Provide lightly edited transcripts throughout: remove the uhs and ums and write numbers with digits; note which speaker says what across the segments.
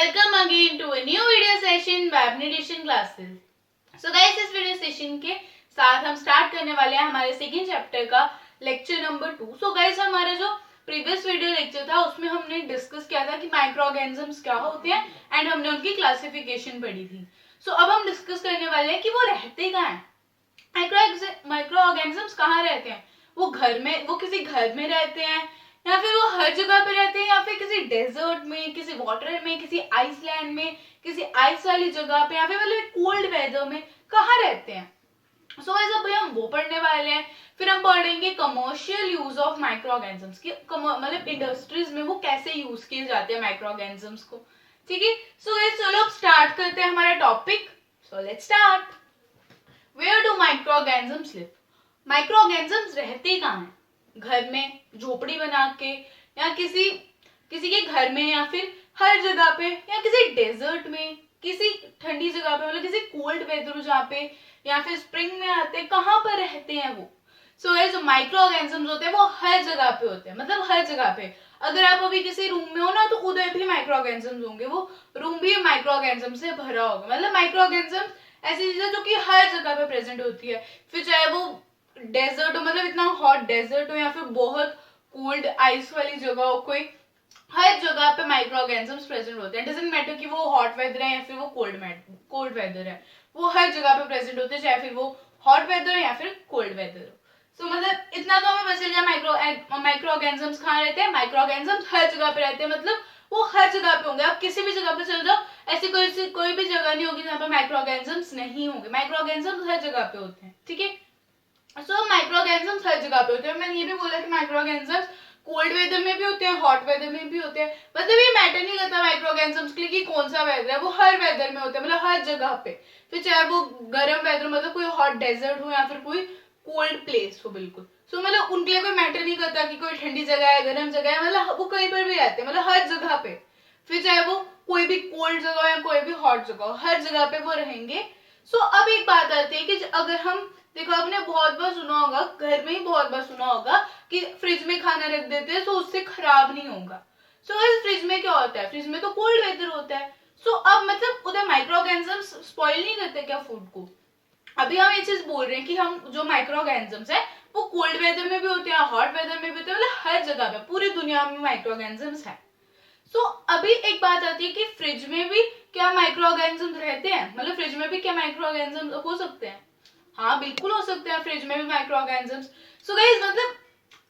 Speaker 1: welcome again to a new video session by अपनी tuition classes. So guys, इस video session के साथ हम स्टार्ट करने वाले हैं हमारे सेकंड चैप्टर का लेक्चर नंबर 2। सो गाइस, हमारा जो प्रीवियस वीडियो लेक्चर था उसमें हमने डिस्कस किया था कि माइक्रो ऑर्गेनिजम्स क्या होते हैं एंड हमने उनकी क्लासिफिकेशन पढ़ी थी। सो अब हम डिस्कस करने वाले हैं कि वो रहते कहाँ हैं। माइक्रो ऑर्गेनिजम्स कहाँ रहते हैं? वो घर में, वो किसी घर में रहते हैं या फिर वो हर जगह पे रहते हैं या फिर किसी डेजर्ट में, किसी वाटर में, किसी आइसलैंड में, किसी आइस वाली जगह पे या फिर मतलब कोल्ड वेदर में कहाँ रहते हैं। सो ऐसा भाई हम वो पढ़ने वाले हैं। फिर हम पढ़ेंगे commercial use of micro organisms की, मतलब इंडस्ट्रीज में वो कैसे यूज किए जाते हैं माइक्रो ऑर्गेनिजम्स को। ठीक है, सो गाइस चलो अब स्टार्ट करते हैं हमारा topic. So let's start. Where do microorganisms live? Microorganisms रहते कहाँ हैं? घर में झोपड़ी बना के, या किसी के घर में, या फिर हर जगह पे, या किसी डेजर्ट में, किसी ठंडी जगह पे, मतलब किसी कोल्ड वेदर जहाँ पे, या फिर स्प्रिंग में आते हैं, कहाँ पर रहते हैं वो। सो ये जो माइक्रो ऑर्गेनिजम्स होते हैं वो हर जगह पे होते हैं, मतलब हर जगह पे। अगर आप अभी किसी रूम में हो ना तो उधर भी माइक्रो ऑर्गेनिजम्स होंगे, वो रूम भी माइक्रो ऑर्गेनिजम से भरा होगा। मतलब माइक्रो ऑर्गेनिजम्स ऐसी चीज है जो कि हर जगह पे प्रेजेंट होती है, फिर चाहे वो डेजर्ट हो, मतलब इतना हॉट डेजर्ट हो, या फिर बहुत कोल्ड आइस वाली जगह हो, कोई हर जगह पे माइक्रो ऑर्गेनिजम्स प्रेजेंट होते हैं। डजंट मैटर कि वो हॉट वेदर है या फिर वो कोल्ड वेदर है, वो हर जगह पे प्रेजेंट होते हैं, चाहे फिर वो हॉट वेदर है या फिर कोल्ड वेदर हो। सो मतलब इतना तो हमें पता चल गया माइक्रो ऑर्गेनिजम्स कहाँ रहते हैं। माइक्रो ऑर्गेनिजम्स हर जगह पे रहते हैं, मतलब वो हर जगह पे होंगे। आप किसी भी जगह पे चले जाओ, ऐसी कोई भी जगह नहीं होगी जहाँ पे माइक्रो ऑर्गेनिजम्स नहीं होंगे। माइक्रो ऑर्गेनिजम्स हर जगह पे होते हैं। ठीक है, सो माइक्रो ऑर्गेनिजम्स हर जगह पे होते हैं। मैंने ये भी बोला कि माइक्रो ऑर्गेनिजम्स कोल्ड वेदर में भी होते हैं, हॉट वेदर में भी होते हैं। मतलब ये मैटर नहीं करता माइक्रो ऑर्गेनिजम्स के लिए कि कौन सा वेदर है, वो हर वेदर में होते हैं, मतलब हर जगह पे। फिर चाहे वो गर्म वेदर, मतलब कोई हॉट डेजर्ट हो या फिर कोई कोल्ड प्लेस हो, बिल्कुल। सो मतलब उनके लिए कोई मैटर नहीं करता कि कोई ठंडी जगह है, गर्म जगह है, मतलब वो कहीं पर भी रहते हैं, मतलब हर जगह पे। फिर चाहे वो कोई भी कोल्ड जगह हो या कोई भी हॉट जगह हो, हर जगह पे वो रहेंगे। सो अब एक बात आती है कि अगर हम, देखो आपने बहुत बार सुना होगा, घर में ही बहुत बार सुना होगा कि फ्रिज में खाना रख देते हैं तो उससे खराब नहीं होगा। सो इस फ्रिज में क्या होता है? फ्रिज में तो कोल्ड वेदर होता है। सो अब मतलब उधर माइक्रो ऑर्गेनिजम्स स्पॉइल नहीं करते क्या फूड को? अभी हम ये चीज बोल रहे हैं कि हम जो माइक्रो ऑर्गेनिजम्स है वो कोल्ड वेदर में भी होते हैं, हॉट वेदर में भी होते हैं, मतलब हर जगह पे पूरी दुनिया में माइक्रो ऑर्गेनिजम्स है। सो अभी एक बात आती है कि फ्रिज में भी क्या माइक्रो ऑर्गेनिजम्स रहते हैं? मतलब फ्रिज में भी क्या माइक्रो ऑर्गेनिजम्स हो सकते हैं? हाँ, बिल्कुल हो सकते हैं फ्रिज में भी माइक्रो ऑर्गेनिजम्स। सो गाइस, मतलब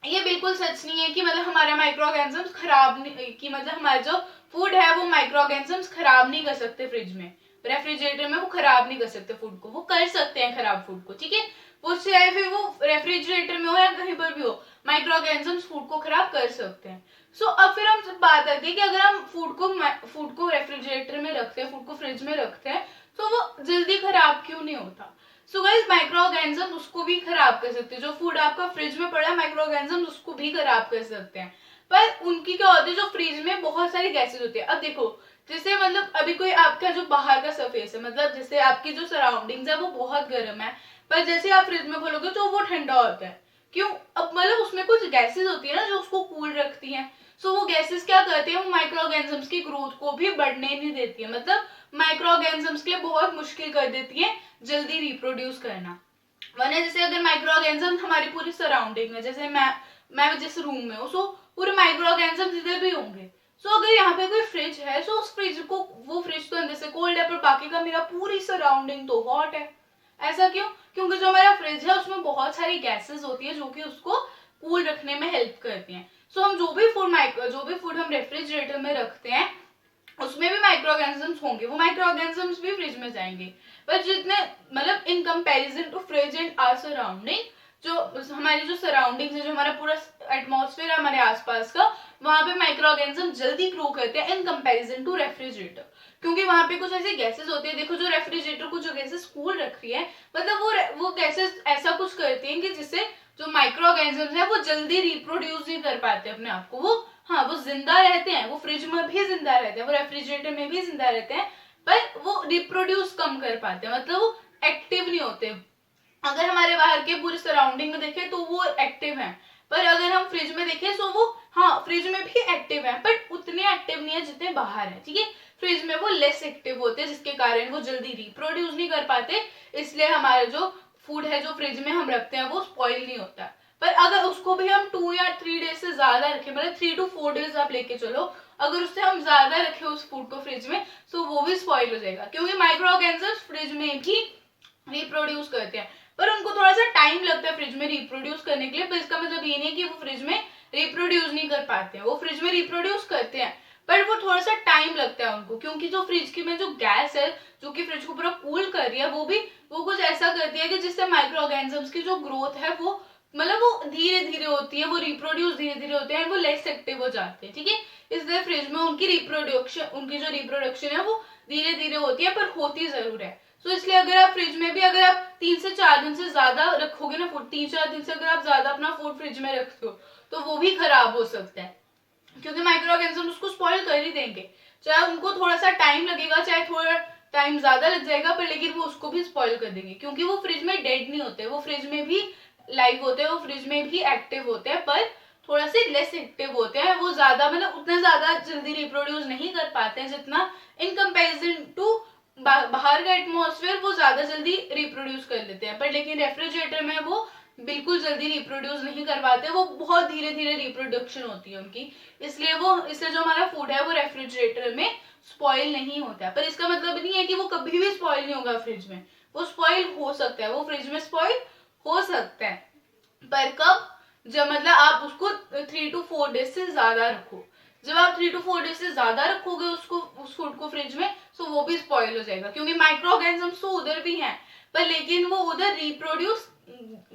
Speaker 1: ये बिल्कुल सच नहीं है कि मतलब हमारा माइक्रो ऑर्गेनिजम्स खराब नहीं, कि मतलब हमारा जो फूड है वो माइक्रो ऑर्गेनिजम्स खराब नहीं कर सकते फ्रिज में, रेफ्रिजरेटर में वो खराब नहीं कर सकते फूड को। वो कर सकते हैं खराब फूड को, ठीक है। वो चाहे फिर वो रेफ्रिजरेटर में हो या कहीं पर भी हो, माइक्रो ऑर्गेनिजम्स फूड को खराब कर सकते हैं। सो अब फिर हम बात आती है कि अगर हम फूड को रेफ्रिजरेटर में रखते हैं, फूड को फ्रिज में रखते हैं, तो वो जल्दी खराब क्यों नहीं होता? सो गाइस, माइक्रो ऑर्गेनिज्म उसको भी खराब कर सकते हैं। जो फूड आपका फ्रिज में पड़ा है, माइक्रो ऑर्गेनिज्म उसको भी खराब कर सकते हैं। पर उनकी क्या होती है, जो फ्रिज में बहुत सारी गैसेज होती है। अब देखो, जैसे मतलब अभी कोई आपका जो बाहर का सरफेस है, मतलब जैसे आपकी जो सराउंडिंग्स है वो बहुत गर्म है, पर जैसे आप फ्रिज में खोलोगे तो वो ठंडा होता है। क्यों? अब मतलब उसमें कुछ गैसेज होती है ना जो उसको कूल रखती हैं। सो वो गैसेस क्या करते हैं, वो माइक्रो ऑर्गेनिजम्स की ग्रोथ को भी बढ़ने नहीं देती है, मतलब माइक्रो ऑर्गेनिजम्स के लिए बहुत मुश्किल कर देती है जल्दी रिप्रोड्यूस करना। वरना जैसे अगर माइक्रो ऑर्गेनिज्म हमारी पूरी सराउंडिंग में, जैसे मैं जिस रूम में हूँ, सो पूरे माइक्रो ऑर्गेनिजम्स इधर भी होंगे। सो अगर यहाँ पे कोई फ्रिज है, सो उस फ्रिज को, वो फ्रिज तो अंदर से कोल्ड है पर बाकी का मेरा पूरी सराउंडिंग तो हॉट है। ऐसा क्यों? क्योंकि जो हमारा फ्रिज है उसमें बहुत सारी गैसेस होती है जो कि उसको कूल रखने में हेल्प करती हैं। सो हम जो भी फूड हम रेफ्रिजरेटर में रखते हैं उसमें भी माइक्रो ऑर्गेनिजम्स होंगे, वो माइक्रो ऑर्गेनिजम्स भी फ्रिज में जाएंगे। पर जितने, मतलब in comparison to fridge and our surrounding, जो हमारी जो सराउंडिंग्स है, जो हमारा पूरा एटमॉस्फेयर है हमारे आसपास का, वहां पे माइक्रो ऑर्गेनिज्म जल्दी ग्रो करते हैं इन कंपैरिजन टू रेफ्रिजरेटर। क्योंकि वहां पे कुछ ऐसी गैसेस होती है। देखो, जो रेफ्रिजरेटर को जो गैसेस कूल रख रही है, मतलब वो गैसेस ऐसा कुछ करती हैं कि जिससे जो माइक्रो ऑर्गेनिजम्स है वो जल्दी रिप्रोड्यूस नहीं कर पाते अपने आप को। वो, हाँ, वो जिंदा रहते हैं, वो फ्रिज में भी जिंदा रहते हैं, वो रेफ्रिजरेटर में भी जिंदा रहते हैं, पर वो रिप्रोड्यूस कम कर पाते हैं, मतलब वो एक्टिव नहीं होते। अगर हमारे बाहर के पूरे सराउंडिंग में देखें तो वो एक्टिव है, पर अगर हम फ्रिज में देखें तो वो, हाँ, फ्रिज में भी एक्टिव है, बट उतने एक्टिव नहीं है जितने बाहर है, ठीक है। फ्रिज में वो लेस एक्टिव होते हैं, जिसके कारण वो जल्दी रिप्रोड्यूस नहीं कर पाते, इसलिए हमारा जो फूड है जो फ्रिज में हम रखते हैं वो स्पॉइल नहीं होता। पर अगर उसको भी हम 2 या 3 डेज से ज्यादा रखें, मतलब 3 to 4 डेज आप लेके चलो, अगर उससे हम ज्यादा रखें उस फूड को फ्रिज में, तो वो भी स्पॉइल हो जाएगा, क्योंकि माइक्रो ऑर्गेनिजम्स फ्रिज में भी रिप्रोड्यूस करते हैं, पर उनको थोड़ा सा टाइम लगता है फ्रिज में रिप्रोड्यूस करने के लिए। पर इसका मतलब ये नहीं है कि वो फ्रिज में रिप्रोड्यूस नहीं कर पाते हैं, वो फ्रिज में रिप्रोड्यूस करते हैं, पर वो थोड़ा सा टाइम लगता है उनको, क्योंकि जो फ्रिज की में जो गैस है जो कि फ्रिज को पूरा कूल कर रही है, वो कुछ ऐसा करती है कि जिससे माइक्रो ऑर्गेनिजम्स की जो ग्रोथ है वो मतलब वो धीरे धीरे होती है, वो रिप्रोड्यूस धीरे धीरे होते हैं, वो लेस एक्टिव हो जाते हैं, ठीक है। इसलिए फ्रिज में उनकी जो रिप्रोडक्शन है वो धीरे धीरे होती है, पर होती जरूर है। तो इसलिए अगर आप फ्रिज में भी अगर आप 3 से 4 दिन से ज्यादा रखोगे ना फूड, 3-4 दिन से अगर आप ज्यादा अपना फूड फ्रिज में रखते हो, तो वो भी खराब हो सकता है, क्योंकि माइक्रो ऑर्गेनिज्म उसको स्पॉइल कर ही देंगे, चाहे उनको थोड़ा सा टाइम लगेगा, चाहे थोड़ा टाइम ज्यादा लग जाएगा, पर लेकिन वो उसको भी स्पॉइल कर देंगे, क्योंकि वो फ्रिज में डेड नहीं होते, वो फ्रिज में भी लाइव होते हैं, वो फ्रिज में भी एक्टिव होते हैं, पर थोड़ा से लेस एक्टिव होते हैं, वो ज्यादा मतलब उतना ज्यादा जल्दी रिप्रोड्यूस नहीं कर पाते हैं जितना इन कंपेरिजन टू बाहर का एटमॉस्फेयर वो ज्यादा जल्दी रिप्रोड्यूस कर लेते हैं। पर लेकिन रेफ्रिजरेटर में वो बिल्कुल जल्दी रिप्रोड्यूस नहीं कर पाते, वो बहुत धीरे धीरे रिप्रोडक्शन होती है उनकी, इसलिए जो हमारा फूड है वो रेफ्रिजरेटर में स्पॉइल नहीं होता है। पर इसका मतलब नहीं है कि वो कभी भी स्पॉइल नहीं होगा फ्रिज में, वो स्पॉइल हो सकता है, वो फ्रिज में स्पॉइल हो सकता है, पर कब, जब मतलब आप उसको 3 to 4 डेज से ज्यादा रखो। जब आप 3 to 4 डेज से ज्यादा रखोगे उस फूड को फ्रिज में, तो वो भी स्पॉइल हो जाएगा, क्योंकि माइक्रो ऑर्गेनिजम्स तो उधर भी हैं, पर लेकिन वो उधर रिप्रोड्यूस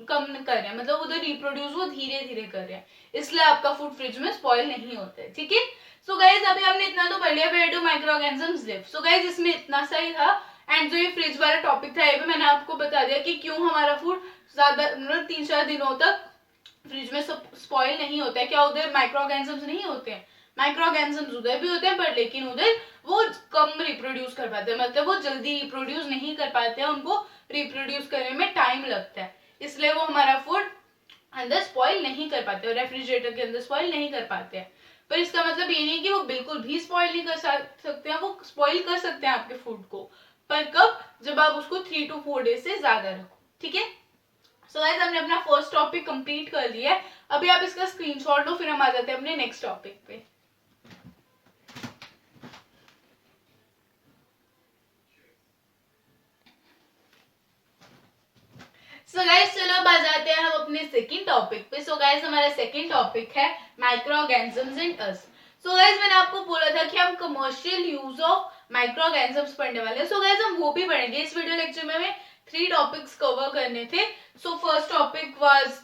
Speaker 1: कम कर रहे हैं, मतलब उधर रिप्रोड्यूस वो धीरे धीरे कर रहे हैं, इसलिए आपका फूड फ्रिज में स्पॉइल नहीं होता है, ठीक है। सो गाइज अभी हमने इतना तो पढ़ लिया, where do microorganisms live. So guys इसमें इतना सही था, एंड जो ये फ्रिज वाला टॉपिक था ये भी मैंने आपको बता दिया कि क्यों हमारा फूड ज्यादा मतलब 3-4 दिनों तक फ्रिज में स्पॉइल नहीं होता है। क्या उधर माइक्रो ऑर्गेनिजम्स नहीं होते हैं? माइक्रो ऑर्गेनिजम्स उधर भी होते हैं, पर लेकिन उधर वो कम रिप्रोड्यूस कर पाते हैं, मतलब वो जल्दी रिप्रोड्यूस नहीं कर पाते हैं, उनको रिप्रोड्यूस करने में टाइम लगता है, इसलिए वो हमारा फूड अंदर स्पॉइल नहीं कर पाते, और रेफ्रिजरेटर के अंदर स्पॉइल नहीं कर पाते हैं। पर इसका मतलब ये नहीं कि वो बिल्कुल भी स्पॉइल नहीं कर सकते हैं, वो स्पॉइल कर सकते हैं आपके फूड को, पर कब, जब आप उसको 3 to 4 डेज से ज्यादा रखो, ठीक है। सो गाइस हमने अपना फर्स्ट टॉपिक कंप्लीट कर लिया है, अभी आप इसका स्क्रीनशॉट लो, फिर हम आ जाते हैं अपने नेक्स्ट टॉपिक पे। सो गाइस चलो अब आ जाते हैं हम अपने सेकंड टॉपिक पे। सो गाइस हमारा सेकंड टॉपिक है microorganisms in us. So guys मैंने आपको बोला था कि हम commercial use of micro organisms पढ़ने वाले हैं। सो गाइस हम वो भी पढ़ेंगे इस वीडियो लेक्चर में, हमें 3 टॉपिक्स कवर करने थे। सो फर्स्ट टॉपिक वाज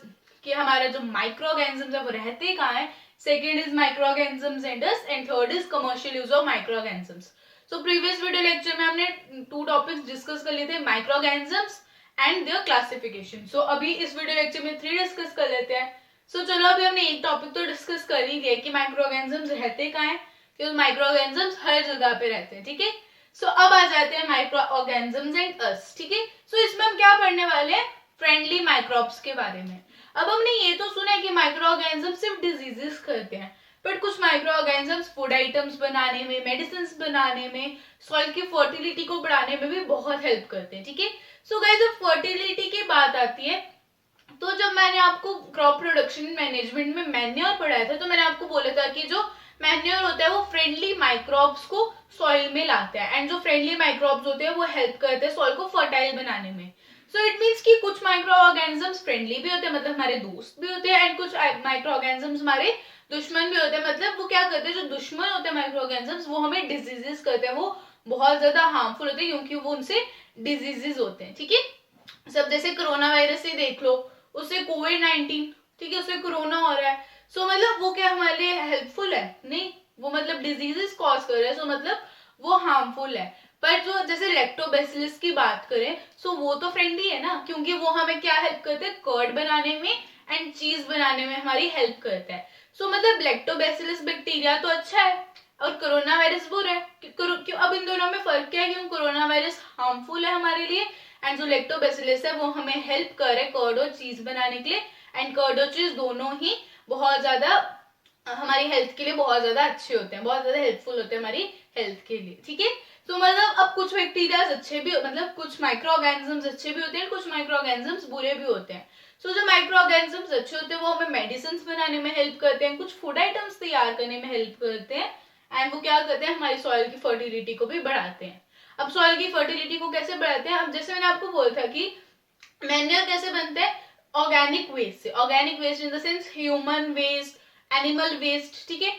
Speaker 1: कि हमारा जो माइक्रो ऑर्गेनिजम्स है वो रहते कहाँ है, second is microorganisms in us, and third is commercial use of microorganisms. So previous video lecture में हमने 2 टॉपिक्स डिस्कस कर लिए थे, microorganisms and their classification. So अभी इस वीडियो लेक्चर में 3 डिस्कस कर लेते हैं। सो चलो अभी हमने एक टॉपिक तो डिस्कस कर ही लिया कि माइक्रो ऑर्गेनिजम्स रहते कहाँ हैं, क्योंकि माइक्रो ऑर्गेनिजम्स हर जगह पे रहते हैं, ठीक है। सो अब आ जाते हैं माइक्रो ऑर्गेनिजम्स एंड अस, ठीक है। सो इसमें हम क्या पढ़ने वाले हैं, फ्रेंडली माइक्रोब्स के बारे में। अब हमने ये तो सुना है कि माइक्रो ऑर्गेनिजम्स सिर्फ डिजीजेस करते हैं, बट कुछ माइक्रो ऑर्गेनिजम्स फूड आइटम्स बनाने में, मेडिसिन बनाने में, सॉइल की फर्टिलिटी को बढ़ाने में भी बहुत हेल्प करते हैं, ठीक है। सो गाइस जब फर्टिलिटी की बात आती है, तो जब मैंने आपको क्रॉप प्रोडक्शन मैनेजमेंट में मैन्योर पढ़ाया था, तो मैंने आपको बोला था कि जो मैन्योर होता है वो फ्रेंडली माइक्रोब्स को सॉइल में लाता है, एंड जो फ्रेंडली माइक्रोब्स होते हैं वो हेल्प करते हैं सॉइल को फर्टाइल बनाने में। सो इट मीन्स कि कुछ माइक्रो ऑर्गेनिजम्स फ्रेंडली भी होते हैं, मतलब हमारे दोस्त भी होते हैं, एंड कुछ माइक्रो ऑर्गेनिजम्स हमारे दुश्मन भी होते हैं, मतलब वो क्या करते हैं, जो दुश्मन होते हैं माइक्रो ऑर्गेनिजम्स वो हमें डिजीजेस करते हैं, वो बहुत ज्यादा हार्मफुल होते हैं, क्योंकि वो उनसे डिजीजेस होते हैं, ठीक है। सब जैसे कोरोना वायरस से देख लो, उससे कोविड-19, ठीक है, उससे कोरोना हो रहा है। सो मतलब वो क्या हमारे लिए हेल्पफुल है? नहीं, वो मतलब डिजीजेस कॉज कर रहा है, सो मतलब वो हार्मफुल है। पर जो जैसे लैक्टोबैसिलस की बात करें, सो वो तो फ्रेंडली है ना, क्योंकि वो हमें क्या हेल्प करते हैं, कर्ड बनाने में एंड चीज बनाने में हमारी हेल्प करता है। सो मतलब लैक्टोबैसिलस बैक्टीरिया तो अच्छा है और कोरोना वायरस बुरा है। क्यों? अब इन दोनों में फर्क क्या है, क्यों कोरोना वायरस हार्मफुल है हमारे लिए, एंड जो लैक्टोबैसिलस है वो हमें हेल्प कर रहा है कर्ड और चीज बनाने के लिए, एंड कर्ड और चीज दोनों ही बहुत ज्यादा हमारी हेल्थ के लिए बहुत ज्यादा अच्छे होते हैं, बहुत ज्यादा हेल्पफुल होते हैं हमारी हेल्थ के लिए, ठीक है। तो मतलब अब कुछ बैक्टीरिया अच्छे भी, मतलब कुछ माइक्रो ऑर्गेनिजम्स अच्छे भी होते हैं, कुछ माइक्रो ऑर्गेनिजम्स बुरे भी होते हैं। सो जो माइक्रो ऑर्गेनिजम्स अच्छे होते हैं वो हमें मेडिसिन बनाने में हेल्प करते हैं, कुछ फूड आइटम्स तैयार करने में हेल्प करते हैं, एंड वो क्या करते हैं, हमारी सॉइल की फर्टिलिटी को भी बढ़ाते हैं। अब सॉइल की फर्टिलिटी को कैसे बढ़ाते हैं, अब जैसे मैंने आपको बोला था कि मैन्योर कैसे बनते हैं, ऑर्गेनिक वेस्ट से। Organic waste in the sense human waste, animal waste, ठीक है।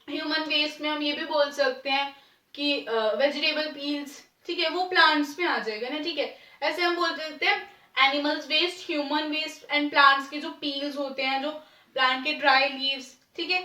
Speaker 1: ह्यूमन वेस्ट में हम ये भी बोल सकते हैं कि वेजिटेबल पील्स, ठीक है, वो प्लांट्स में आ जाएगा ना, ठीक है। ऐसे हम बोल सकते हैं animals waste, human waste and plants के जो पील्स होते हैं, जो प्लांट के ड्राई लीव्स, ठीक है।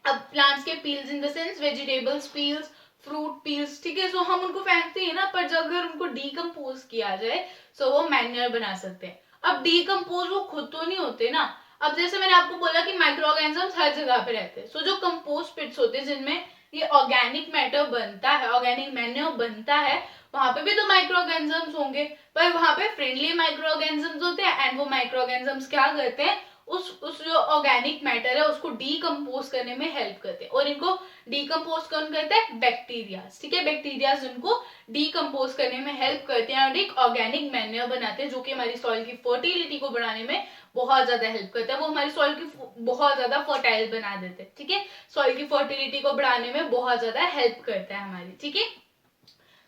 Speaker 1: अब प्लांट्स के peels in the sense vegetables peels, fruit peels, ठीक है। सो हम उनको फेंकते हैं ना, पर जब अगर उनको डीकम्पोज किया जाए सो वो मैन्योर बना सकते हैं। अब डीकम्पोज वो खुद तो नहीं होते ना। अब जैसे मैंने आपको बोला कि माइक्रो ऑर्गेनिजम्स हर जगह पे रहते हैं, सो जो कंपोस्ट पिट्स होते हैं जिनमें ये ऑर्गेनिक मैटर बनता है, ऑर्गेनिक मैन्योर बनता है, वहां पे भी तो माइक्रो ऑर्गेनिजम्स होंगे, पर वहां पे फ्रेंडली माइक्रो ऑर्गेनिजम्स होते हैं, एंड वो माइक्रो ऑर्गेनिजम्स क्या करते हैं, उस जो ऑर्गेनिक मैटर है उसको डीकम्पोज करने में हेल्प करते हैं। और इनको डीकम्पोज कौन करता है, बैक्टीरिया, ठीक है। बैक्टीरिया उनको डीकम्पोज करने में हेल्प करते हैं और एक ऑर्गेनिक मैन्योर बनाते हैं, जो कि हमारी सॉइल की फर्टिलिटी को बढ़ाने में बहुत ज्यादा हेल्प करता है। वो हमारी सॉइल की बहुत ज्यादा फर्टाइल बना देते हैं, ठीक है। सॉइल की फर्टिलिटी को बढ़ाने में बहुत ज्यादा हेल्प करता है हमारी, ठीक है।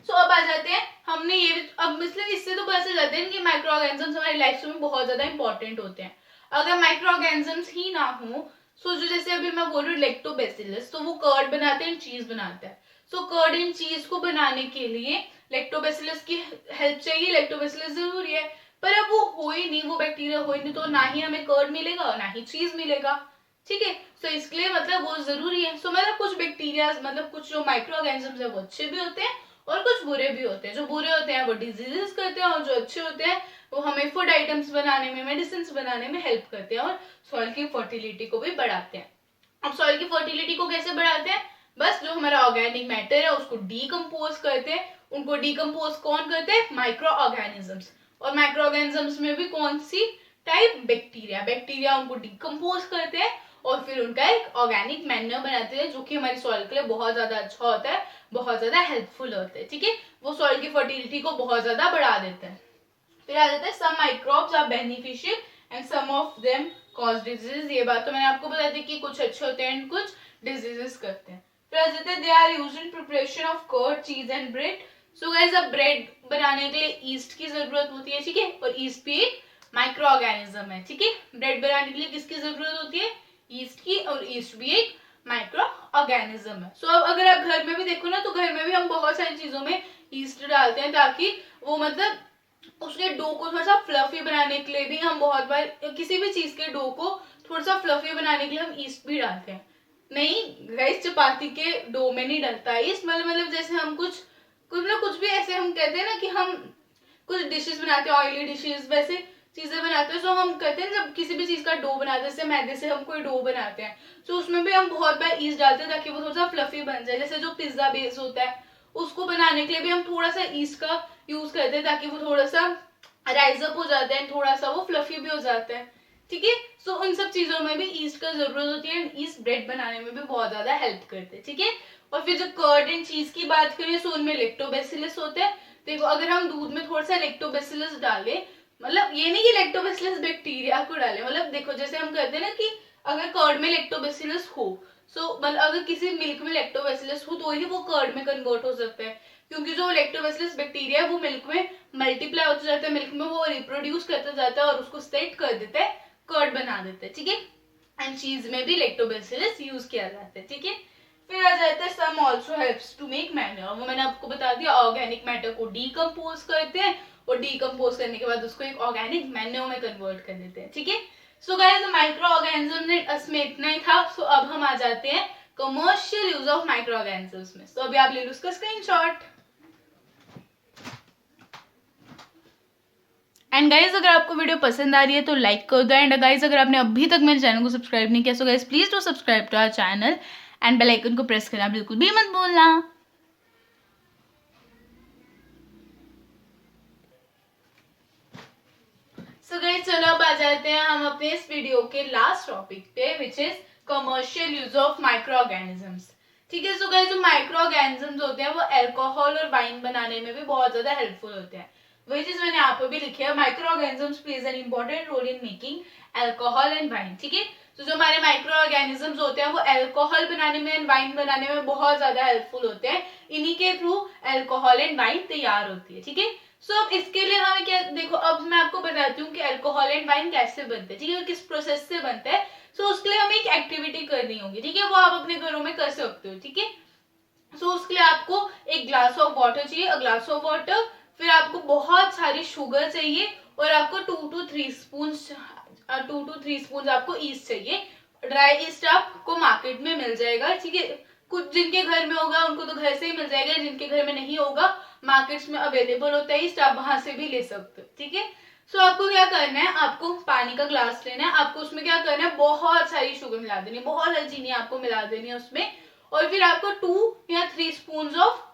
Speaker 1: सो अब आ जाते हैं, हमने ये भी अब मतलब इससे तो पता चल जाते हैं कि माइक्रो ऑर्गेनिजम्स हमारी लाइफ में बहुत ज्यादा इंपॉर्टेंट होते हैं। अगर माइक्रो ऑर्गेनिजम्स ही ना हो, सो जो जैसे अभी मैं बोल रही हूँ लैक्टोबैसिलस, तो वो कर्ड बनाते हैं, चीज बनाता है। सो कर्ड इन चीज को बनाने के लिए लैक्टोबैसिलस की हेल्प चाहिए, लैक्टोबैसिलस जरूरी है। पर अब वो हो ही नहीं, वो बैक्टीरिया हो ही नहीं, तो ना ही हमें कर्ड मिलेगा ना ही चीज मिलेगा, ठीक है। सो इसके लिए मतलब वो जरूरी है। सो मतलब कुछ बैक्टीरिया, मतलब कुछ जो माइक्रो ऑर्गेनिजम्स है वो अच्छे भी होते हैं और कुछ बुरे भी होते हैं। जो बुरे होते हैं वो डिजीजेस करते हैं, और जो अच्छे होते हैं वो हमें फूड आइटम्स बनाने में, मेडिसिन बनाने में हेल्प करते हैं और सॉइल की फर्टिलिटी को भी बढ़ाते हैं। अब सॉइल की फर्टिलिटी को कैसे बढ़ाते हैं, बस जो हमारा ऑर्गेनिक मैटर है उसको डीकम्पोज करते हैं। उनको डीकम्पोज कौन करते हैं, माइक्रो ऑर्गेनिजम्स। और माइक्रो ऑर्गेनिजम्स में भी कौन सी टाइप, बैक्टीरिया। बैक्टीरिया उनको डीकम्पोज करते हैं और फिर उनका एक ऑर्गेनिक मैन्योर बनाते हैं, जो कि हमारी सॉइल के लिए बहुत ज्यादा अच्छा होता है, बहुत ज्यादा हेल्पफुल होते हैं, ठीक है। वो सॉइल की फर्टिलिटी को बहुत ज्यादा बढ़ा देते हैं। फिर आ जाता है some microbes are beneficial and some of them cause disease. ये बात तो मैंने आपको बता दी कि कुछ अच्छे होते हैं एंड कुछ डिजीजेस करते हैं। फिर आ जाता है they are used in preparation of curd, cheese and bread. So guys अब ब्रेड बनाने के लिए ईस्ट की जरूरत होती है, ठीक है। और ईस्ट भी एक माइक्रो ऑर्गेनिज्म है, ठीक है। ब्रेड बनाने के लिए किसकी जरूरत होती है, ईस्ट की, और ईस्ट भी एक माइक्रो ऑर्गेनिज्म है। सो अब अगर आप घर में भी देखो ना, तो घर में भी हम बहुत सारी चीजों में ईस्ट डालते हैं, ताकि वो मतलब उसके डो को थोड़ा सा फ्लफी बनाने के लिए भी हम बहुत बार किसी भी चीज के डो को थोड़ा सा फ्लफी बनाने के लिए हम ईस्ट भी डालते हैं। नहीं गाइस, चपाती के डो में नहीं डलता ईस्ट। मतलब जैसे हम कुछ कुछ ना कुछ भी ऐसे हम कहते हैं ना कि हम कुछ डिशेस बनाते हैं, ऑयली डिशेस, वैसे चीजें बनाते हैं। सो हम कहते हैं जब किसी भी चीज का डो बनाते हैं, जैसे मैदे से हम कोई डो बनाते हैं, तो उसमें भी हम बहुत बार ईस्ट डालते हैं ताकि वो थोड़ा सा फ्लफी बन जाए। जैसे जो पिज्जा बेस होता है उसको बनाने के लिए भी हम थोड़ा सा ईस्ट का यूज करते हैं, ताकि वो थोड़ा सा राइज अप हो जाता है, थोड़ा सा वो फ्लफी भी हो जाता है, ठीक है। सो उन सब चीजों में भी ईस्ट का जरूरत होती है, ईस्ट ब्रेड बनाने में भी बहुत ज्यादा हेल्प करते हैं, ठीक है। और फिर जो कर्ड एंड चीज की बात करें, सो उनमें लेक्टोबैसिलस होता है। देखो अगर हम दूध में थोड़ा सा लेक्टोबैसिलस डालें, मतलब ये नहीं कि लेक्टोबैसिलस बैक्टीरिया को डाले, मतलब देखो जैसे हम कहते हैं ना कि अगर कर्ड में लेक्टोबैसिलस हो, सो मतलब अगर किसी मिल्क में लेक्टोबैसिलस हो तो ही वो कर्ड में कन्वर्ट हो सकता है, क्योंकि जो लेक्टोबैसिलस बैक्टीरिया है वो मिल्क में मल्टीप्लाई होता जाता है, मिल्क में वो रिप्रोड्यूस करता जाता है और उसको सेट कर देता है, कर्ड बना देता है, ठीक है। एंड चीज में भी लेक्टोबैसिलस यूज किया जाता है, ठीक है। फिर आ जाता है some also helps to make manure. वो मैंने आपको बता दिया, ऑर्गेनिक मैटर को डीकम्पोज करते हैं और डीकम्पोज करने के बाद उसको एक ऑर्गेनिक मैन्योर में कन्वर्ट कर देते हैं, ठीक है। सो गाइस माइक्रो ऑर्गेनिज्म ने में इतना ही था। सो अब हम आ जाते हैं commercial use of micro organisms में। तो अभी आप ले लो उसका स्क्रीनशॉट। एंड गाइज अगर आपको वीडियो पसंद आ रही है तो लाइक कर दो। एंड गाइज अगर आपने अभी तक मेरे चैनल को सब्सक्राइब नहीं किया, so guys please do subscribe to our channel and bell icon को प्रेस करना बिल्कुल भी मत भूलना। सो गाइस चलो अब आ जाते हैं हम अपने इस वीडियो के लास्ट टॉपिक पे, which is commercial use of micro organisms. ठीक है, सो गाइस जो माइक्रो ऑर्गेनिजम्स होते हैं वो अल्कोहल और वाइन बनाने में भी बहुत ज्यादा हेल्पफुल होते हैं। वही चीज मैंने यहाँ पर भी लिखी है, microorganisms plays an important role in making alcohol and wine. ठीक है, तो जो हमारे माइक्रो ऑर्गेनिजम्स होते हैं वो अल्कोहल बनाने में एंड वाइन बनाने में बहुत ज्यादा हेल्पफुल होते हैं। इन्हीं के थ्रू अल्कोहल एंड वाइन तैयार होती है। ठीक है, सो अब इसके लिए हमें क्या, देखो अब मैं आपको बताती हूँ कि अल्कोहल एंड वाइन कैसे बनते हैं। ठीक है, किस प्रोसेस से बनते हैं। सो उसके लिए हमें एक एक्टिविटी करनी होगी। ठीक है, वो आप अपने घरों में कर सकते हो। ठीक है, सो उसके लिए आपको एक ग्लास ऑफ वाटर चाहिए, अ ग्लास ऑफ वाटर। फिर आपको बहुत सारी शुगर चाहिए और आपको 2 to 3 स्पून आपको ईस्ट चाहिए। ड्राई ईस्ट आपको मार्केट में मिल जाएगा। ठीक है, कुछ जिनके घर में होगा उनको तो घर से ही मिल जाएगा, जिनके घर में नहीं होगा मार्केट्स में अवेलेबल होता है ईस्ट, आप वहां से भी ले सकते हो। ठीक है, सो आपको क्या करना है, आपको पानी का ग्लास लेना है, आपको उसमें क्या करना है, बहुत सारी शुगर मिला देनी है, बहुत सारी चीनी आपको मिला देनी है उसमें। और फिर आपको 2 या 3 स्पून ऑफ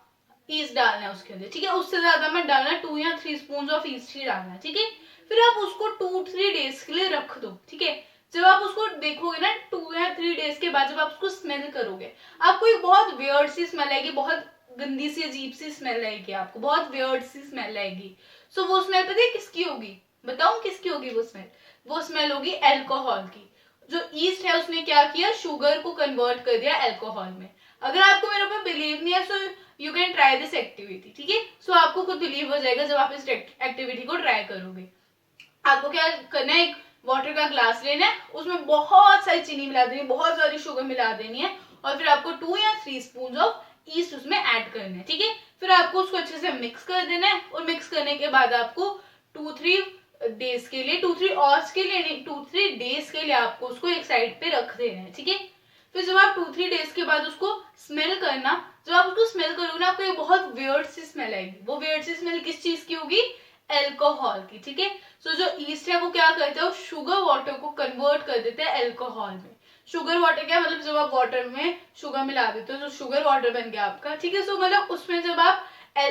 Speaker 1: ईस्ट डालना है उसके अंदर। ठीक है, उससे ज्यादा मत डालना, 2 या 3 स्पून ऑफ ईस्ट ही डालना है। ठीक है, फिर आप उसको 2-3 डेज के लिए रख दो। ठीक है, जब आप उसको देखोगे ना 2 या 3 डेज के बाद, जब आप उसको स्मेल करोगे, आपको एक बहुत वियर्ड सी स्मेल आएगी, बहुत गंदी सी अजीब सी स्मेल आएगी, आपको बहुत वियर्ड सी स्मेल आएगी। सो वो स्मेल पता है किसकी होगी, बताऊं किसकी होगी वो स्मेल होगी अल्कोहल की। जो ईस्ट है उसने क्या किया, शुगर को कन्वर्ट कर दिया अल्कोहल में। अगर आपको मेरे ऊपर बिलीव नहीं है, so you can try this activity. ठीक है, सो आपको खुद बिलीव हो जाएगा जब आप इस एक्टिविटी को ट्राई करोगे। आपको क्या करना है, एक वाटर का ग्लास लेना है, उसमें बहुत सारी चीनी मिला देनी है, बहुत सारी शुगर मिला देनी है, और फिर आपको 2 या 3 स्पून ऑफ ईस्ट उसमें ऐड करना है। ठीक है, फिर आपको उसको अच्छे से मिक्स कर देना है, और मिक्स करने के बाद आपको 2-3 डेज के लिए, 2-3 आवर्स के लिए नहीं, 2-3 डेज के लिए आपको उसको एक साइड पे रख देना है। ठीक है, फिर जब आप 2-3 डेज के बाद उसको स्मेल करना, जब आप उसको स्मेल करोगे ना, आपको एक बहुत वियर्ड सी स्मेल आएगी। वो वियर्ड सी स्मेल किस चीज की होगी, अल्कोहल की। ठीक है, सो जो ईस्ट है वो क्या करता है, शुगर वाटर को कन्वर्ट कर देते हैं अल्कोहल में। शुगर वाटर क्या मतलब, जब आप वाटर में शुगर मिला देते हो तो शुगर वाटर बन गया आपका। ठीक है, सो मतलब उसमें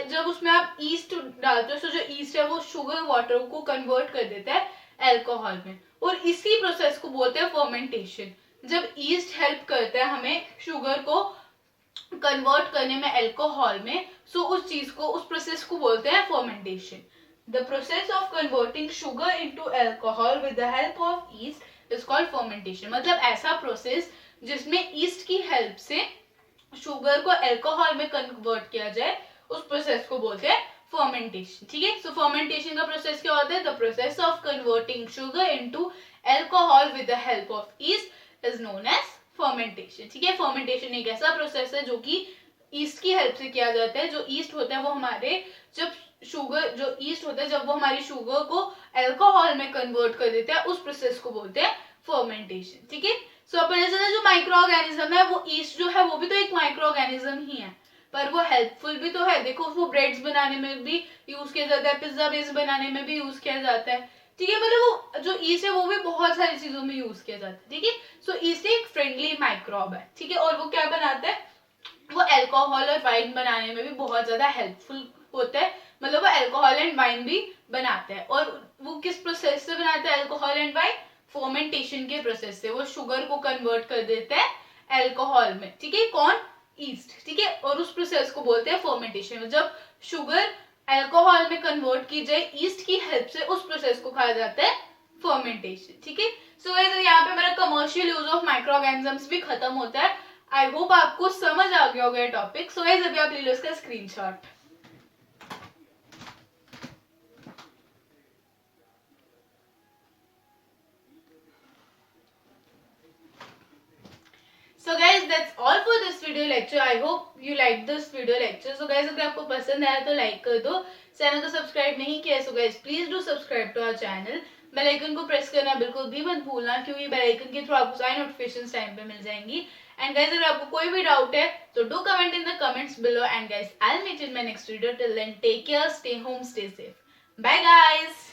Speaker 1: जब उसमें आप ईस्ट डालते हो, सो जो ईस्ट है वो शुगर वाटर को कन्वर्ट कर देता है अल्कोहल में, और इसी प्रोसेस को बोलते हैं फर्मेंटेशन। जब ईस्ट हेल्प करता है हमें शुगर को कन्वर्ट करने में अल्कोहल में, सो उस चीज को, उस प्रोसेस को बोलते हैं fermentation. The process of converting sugar into alcohol with the help of yeast is called fermentation। मतलब ऐसा प्रोसेस जिसमें ईस्ट की हेल्प से शुगर को अल्कोहल में कन्वर्ट किया जाए, उस प्रोसेस को बोलते हैं फर्मेंटेशन। ठीक है, सो फर्मेंटेशन का प्रोसेस क्या होता है, the process of converting sugar into alcohol with the help of yeast is known as fermentation. ठीक है, फर्मेंटेशन एक ऐसा प्रोसेस है जो कि ईस्ट की हेल्प से किया जाता है। जो ईस्ट होता है वो हमारे, जब जो ईस्ट होता है जब वो हमारी शुगर को अल्कोहल में कन्वर्ट कर देता है, उस प्रोसेस को बोलते हैं फर्मेंटेशन। ठीक है, सो अपन जो माइक्रो ऑर्गेनिज्म है, वो ईस्ट जो है वो भी तो एक माइक्रो ऑर्गेनिज्म ही है, पर वो हेल्पफुल भी तो है। देखो वो ब्रेड्स बनाने में भी यूज किया जाता है, पिज्जा बेस बनाने में भी यूज किया जाता है। ठीक है, मतलब वो जो ईस्ट है वो भी बहुत सारी चीजों में यूज किया जाता है। ठीक है, सो ईस्ट एक फ्रेंडली माइक्रोब है। ठीक है, और वो क्या बनाता है, वो अल्कोहल और वाइन बनाने में भी बहुत ज्यादा हेल्पफुल होता है। मतलब वो अल्कोहल एंड वाइन भी बनाता है, और वो किस प्रोसेस से बनाता है अल्कोहल एंड वाइन, फर्मेंटेशन के प्रोसेस से। वो शुगर को कन्वर्ट कर देता है अल्कोहल में। ठीक है, कौन, ईस्ट। ठीक है, और उस प्रोसेस को बोलते हैं फर्मेंटेशन। जब शुगर अल्कोहल में कन्वर्ट की जाए ईस्ट की हेल्प से, उस प्रोसेस को कहा जाता है फर्मेंटेशन। ठीक है, सो गाइस यहाँ पे मेरा commercial use of micro organisms भी खत्म होता है। आई होप आपको समझ आ गया होगा ये टॉपिक। सो गाइस अभी आप ले लो इसका screenshot. So guys, that's all for this video lecture. I hope you liked this video lecture. So guys, अगर आपको पसंद आया तो लाइक कर दो, चैनल को सब्सक्राइब नहीं किया so guys please do subscribe to our channel. Bell icon को प्रेस करना बिल्कुल भी मत भूलना, क्योंकि बेल आइकन के थ्रू आपको सारी नोटिफिकेशंस टाइम पे मिल जाएंगी। एंड गाइस अगर आपको कोई भी डाउट है तो do comment in the comments below. And guys I will meet in my next video. Till then take care, stay home, stay safe, bye guys.